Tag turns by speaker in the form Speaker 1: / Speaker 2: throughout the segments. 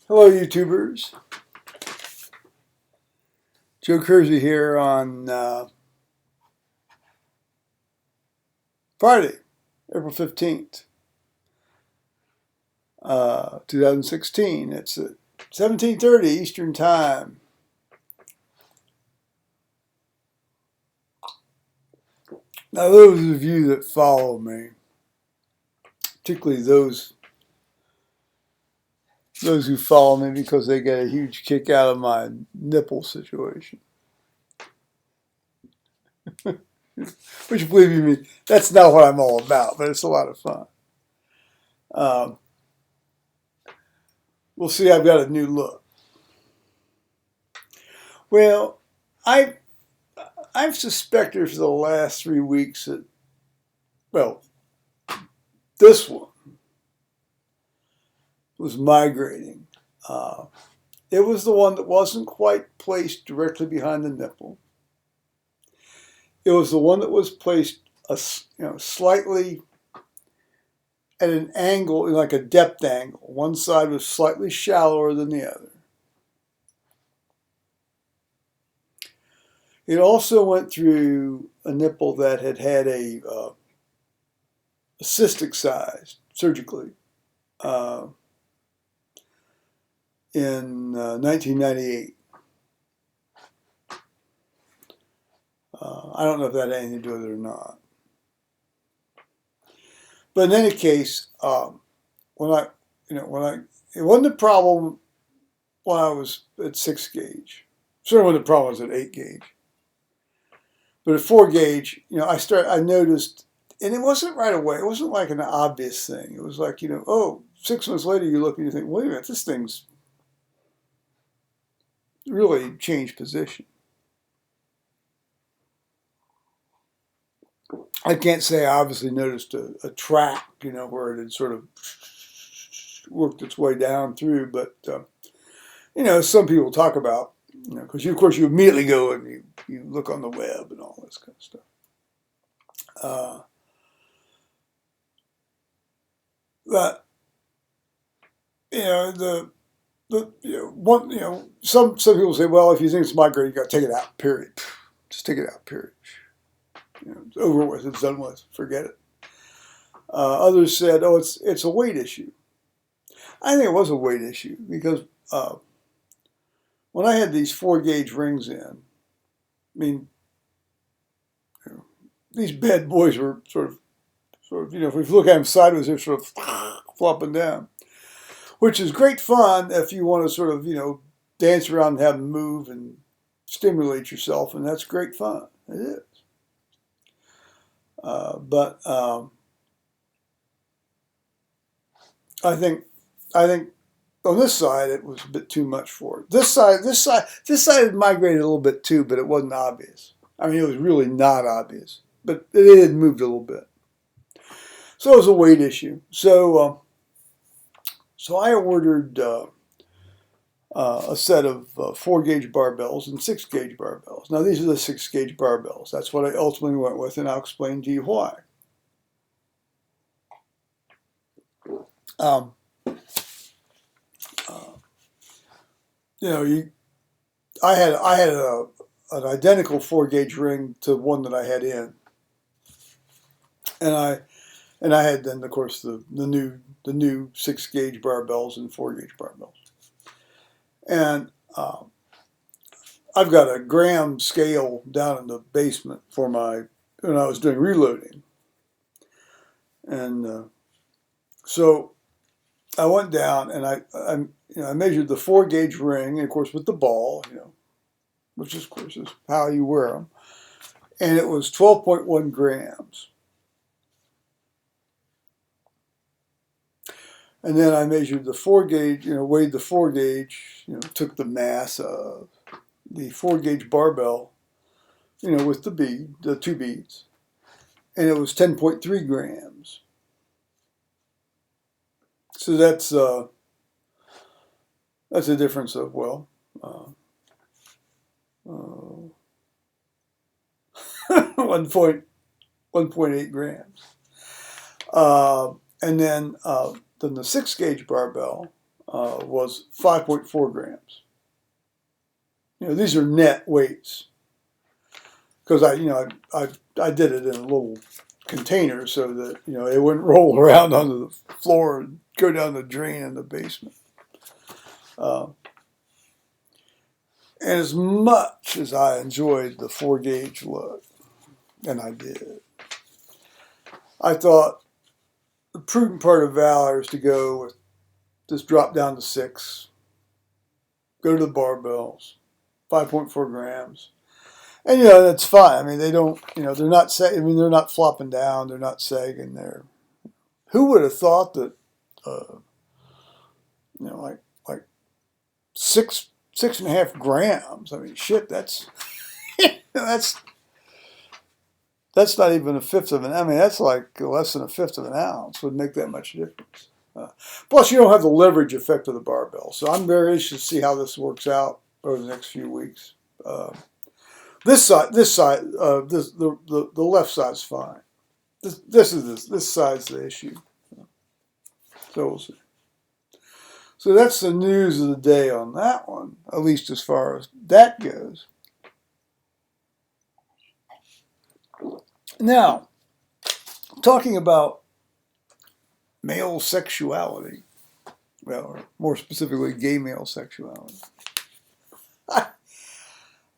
Speaker 1: Hello, YouTubers. Joe Kersey here on Friday, April 15th, 2016. It's at 17:30 Eastern Time. Now, those of you that follow me, particularly those who follow me because they get a huge kick out of my nipple situation, which, believe you me, that's not what I'm all about, but it's a lot of fun. We'll see. I've got a new look. Well, I've suspected for the last 3 weeks that, well, this one was migrating. It was the one that wasn't quite placed directly behind the nipple. It was the one that was placed slightly at an angle, like a depth angle. One side was slightly shallower than the other. It also went through a nipple that had had a cystic size surgically in 1998. I don't know if that had anything to do with it or not. But in any case, it wasn't a problem when I was at 6 gauge. Certainly wasn't a problem when I was at 8 gauge. But at 4 gauge, I noticed, and it wasn't right away. It wasn't like an obvious thing. It was like, 6 months later, you look and you think, wait a minute, this thing's really changed position. I can't say I obviously noticed a track, where it had sort of worked its way down through. But, some people talk about, because of course you immediately go and you look on the web and all this kind of stuff. But, some people say, well, if you think it's migrating, you got to take it out, period. Just take it out, period. It's over with, it's done with, forget it. Others said, oh, it's a weight issue. I think it was a weight issue because when I had these 4 gauge rings in, these bad boys were sort of, if you look at them sideways, they're sort of flopping down, which is great fun if you want to sort of, dance around and have them move and stimulate yourself, and that's great fun. It is. But I think on this side it was a bit too much for it. This side had migrated a little bit too, but it wasn't obvious. It was really not obvious, but it had moved a little bit. So it was a weight issue. So I ordered a set of 4 gauge barbells and 6 gauge barbells. Now these are the 6 gauge barbells. That's what I ultimately went with, and I'll explain to you why. I had an identical 4 gauge ring to one that I had in, and I had then, of course, the new 6 gauge barbells and 4 gauge barbells, and I've got a gram scale down in the basement for when I was doing reloading, and so I went down and I measured the 4 gauge ring, and of course with the ball, which of course is how you wear them, and it was 12.1 grams. And then I measured the 4 gauge, weighed the 4 gauge, took the mass of the 4 gauge barbell, with the 2 beads, and it was 10.3 grams. So that's a difference of, 1.8 grams. And then the 6 gauge barbell, was 5.4 grams. These are net weights because I did it in a little container so that it wouldn't roll around onto the floor and go down the drain in the basement. And as much as I enjoyed the 4-gauge look, and I did, I thought the prudent part of valor is to go with just drop down to 6, go to the barbells, 5.4 grams. And, that's fine. I mean, they don't, they're not, they're not flopping down. They're not sagging. Who would have thought that, like 6.5 grams. I mean, shit, that's, that's not even a fifth of an, I mean, that's like less than a fifth of an ounce would make that much difference. Plus, you don't have the leverage effect of the barbell. So I'm very interested to see how this works out over the next few weeks. This side, the left side's fine. This side's the issue. So we'll see. So that's the news of the day on that one, at least as far as that goes. Now, talking about male sexuality, well, or more specifically, gay male sexuality.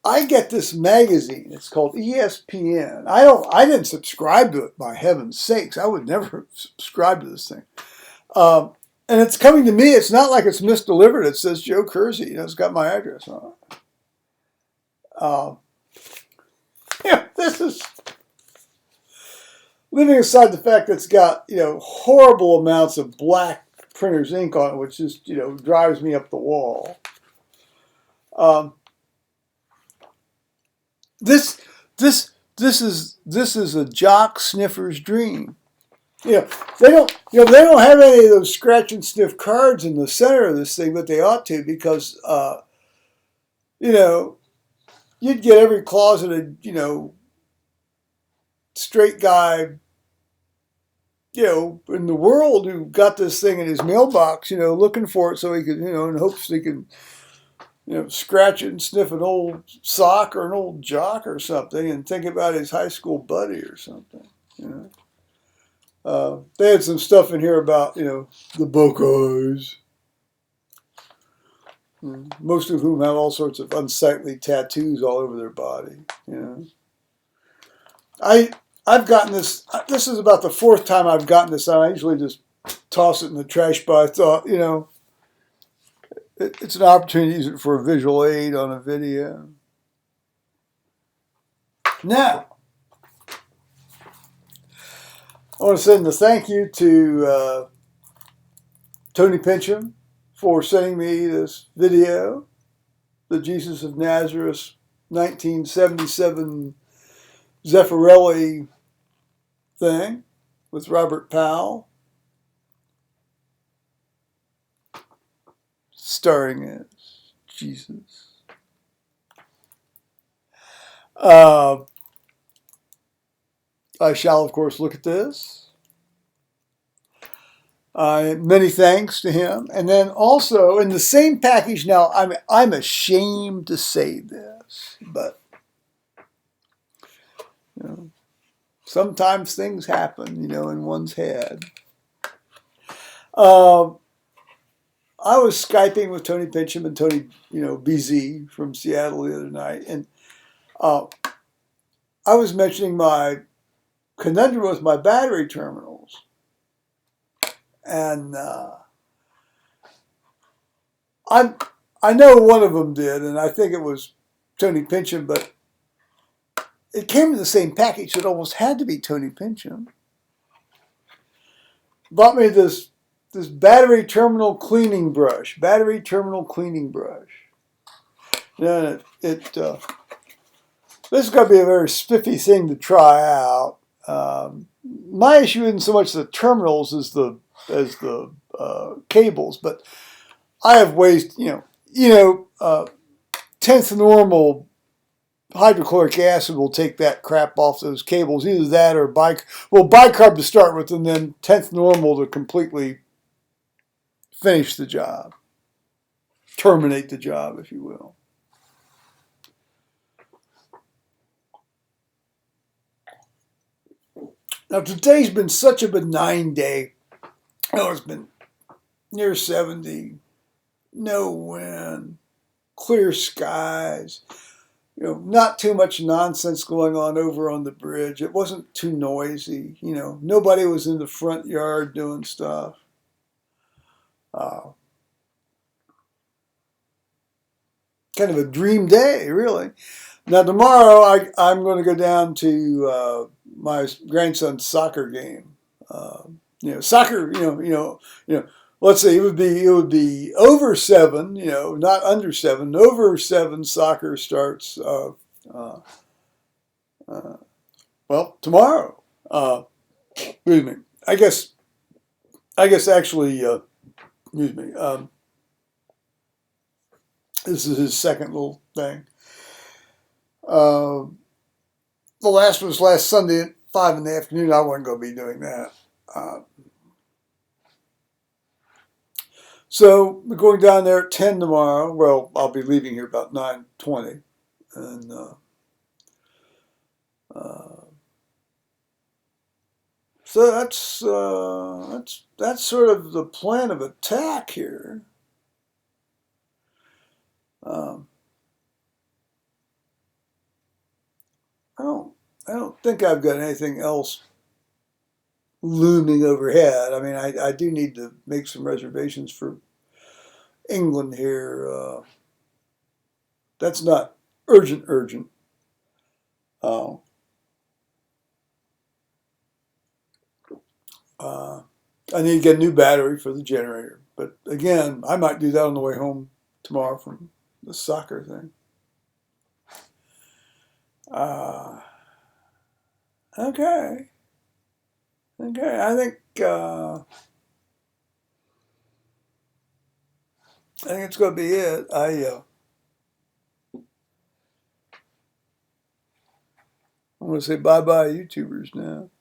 Speaker 1: I get this magazine. It's called ESPN. I didn't subscribe to it, by heaven's sakes. I would never subscribe to this thing. And it's coming to me. It's not like it's misdelivered. It says Joe Kersey. It's got my address on it. This is, leaving aside the fact that it's got, horrible amounts of black printer's ink on it, which just, drives me up the wall. This is a jock sniffer's dream. They don't have any of those scratch and sniff cards in the center of this thing, but they ought to, because you'd get every closeted straight guy in the world who got this thing in his mailbox, looking for it so he could, in hopes he can scratch it and sniff an old sock or an old jock or something and think about his high school buddy or something. They had some stuff in here about, the Buckeyes, most of whom have all sorts of unsightly tattoos all over their body. I've gotten this. This is about the 4th time I've gotten this. I usually just toss it in the trash, but I thought, it's an opportunity to use it for a visual aid on a video. Now, I want to send a thank you to Tony Pincham for sending me this video, the Jesus of Nazareth 1977 Zeffirelli thing with Robert Powell, starring as Jesus. I shall, of course, look at this. Many thanks to him. And then also, in the same package, now, I'm ashamed to say this, but, sometimes things happen, in one's head. I was Skyping with Tony Pincham and Tony, BZ from Seattle the other night, and I was mentioning my conundrum with my battery terminals. And I know one of them did, and I think it was Tony Pincham, but it came in the same package, so it almost had to be Tony Pincham. Bought me this battery terminal cleaning brush. And this is going to be a very spiffy thing to try out. My issue isn't so much the terminals as the cables, but I have ways, 10th normal hydrochloric acid will take that crap off those cables. Either that or bicarb to start with, and then 10th normal to completely finish the job, terminate the job, if you will. Now, today's been such a benign day. Oh, it's been near 70, no wind, clear skies. Not too much nonsense going on over on the bridge. It wasn't too noisy. Nobody was in the front yard doing stuff. Kind of a dream day, really. Now tomorrow, I'm going to go down to my grandson's soccer game. Soccer. Let's say it would be over 7. Not under 7. Over 7 soccer starts. Tomorrow. Excuse me. I guess actually. Excuse me. This is his second little thing. The last was last Sunday at 5 in the afternoon. I wasn't going to be doing that. So we're going down there at 10 tomorrow. Well, I'll be leaving here about 9:20, and so that's sort of the plan of attack here. I don't think I've got anything else looming overhead. I mean, I do need to make some reservations for England here. That's not urgent. I need to get a new battery for the generator. But again, I might do that on the way home tomorrow from the soccer thing. Okay. I think it's going to be it. I'm going to say bye-bye YouTubers now.